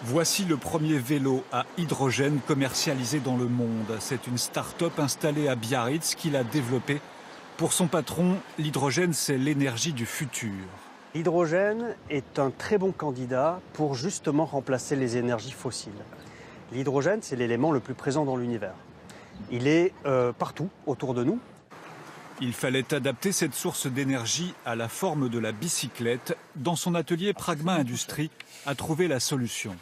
Voici le premier vélo à hydrogène commercialisé dans le monde. C'est une start-up installée à Biarritz qui l'a développé. Pour son patron, l'hydrogène, c'est l'énergie du futur. L'hydrogène est un très bon candidat pour justement remplacer les énergies fossiles. L'hydrogène, c'est l'élément le plus présent dans l'univers. Il est partout autour de nous. Il fallait adapter cette source d'énergie à la forme de la bicyclette. Dans son atelier, Pragma Industries a trouvé la solution.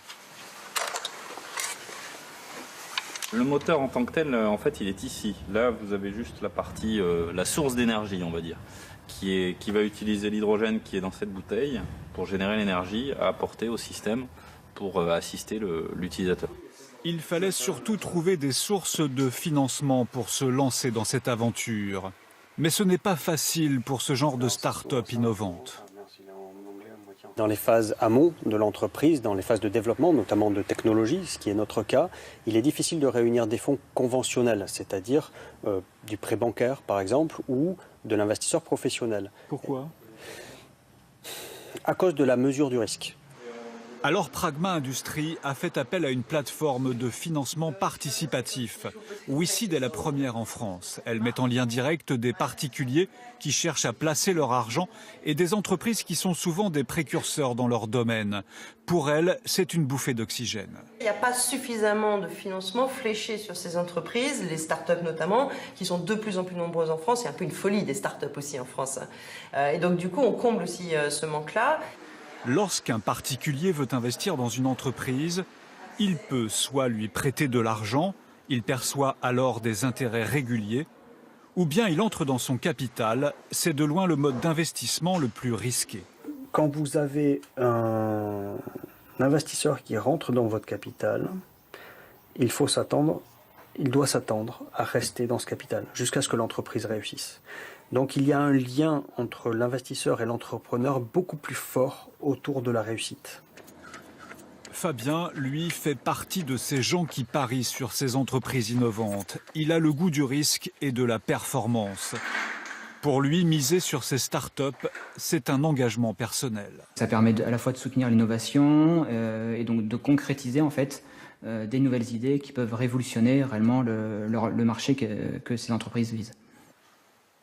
Le moteur en tant que tel, en fait, il est ici. Là, vous avez juste la partie, la source d'énergie, on va dire, qui va utiliser l'hydrogène qui est dans cette bouteille pour générer l'énergie à apporter au système pour assister l'utilisateur. Il fallait surtout trouver des sources de financement pour se lancer dans cette aventure. Mais ce n'est pas facile pour ce genre de start-up innovante. Dans les phases amont de l'entreprise, dans les phases de développement, notamment de technologie, ce qui est notre cas, il est difficile de réunir des fonds conventionnels, c'est-à-dire du prêt bancaire par exemple, ou de l'investisseur professionnel. Pourquoi ? À cause de la mesure du risque. Alors Pragma Industries a fait appel à une plateforme de financement participatif. WeSeed est la première en France. Elle met en lien direct des particuliers qui cherchent à placer leur argent et des entreprises qui sont souvent des précurseurs dans leur domaine. Pour elle, c'est une bouffée d'oxygène. Il n'y a pas suffisamment de financement fléché sur ces entreprises, les start-up notamment, qui sont de plus en plus nombreuses en France. C'est un peu une folie des start-up aussi en France. Et donc du coup, on comble aussi ce manque-là. Lorsqu'un particulier veut investir dans une entreprise, il peut soit lui prêter de l'argent, il perçoit alors des intérêts réguliers, ou bien il entre dans son capital. C'est de loin le mode d'investissement le plus risqué. Quand vous avez un investisseur qui rentre dans votre capital, il doit s'attendre à rester dans ce capital jusqu'à ce que l'entreprise réussisse. Donc il y a un lien entre l'investisseur et l'entrepreneur beaucoup plus fort autour de la réussite. Fabien, lui, fait partie de ces gens qui parient sur ces entreprises innovantes. Il a le goût du risque et de la performance. Pour lui, miser sur ces start-up, c'est un engagement personnel. Ça permet à la fois de soutenir l'innovation et donc de concrétiser en fait des nouvelles idées qui peuvent révolutionner réellement le marché que ces entreprises visent.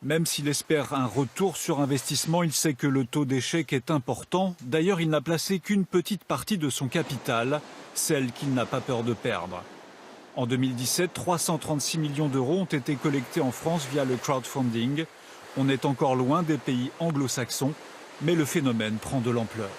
Même s'il espère un retour sur investissement, il sait que le taux d'échec est important. D'ailleurs, il n'a placé qu'une petite partie de son capital, celle qu'il n'a pas peur de perdre. En 2017, 336 millions d'euros ont été collectés en France via le crowdfunding. On est encore loin des pays anglo-saxons, mais le phénomène prend de l'ampleur.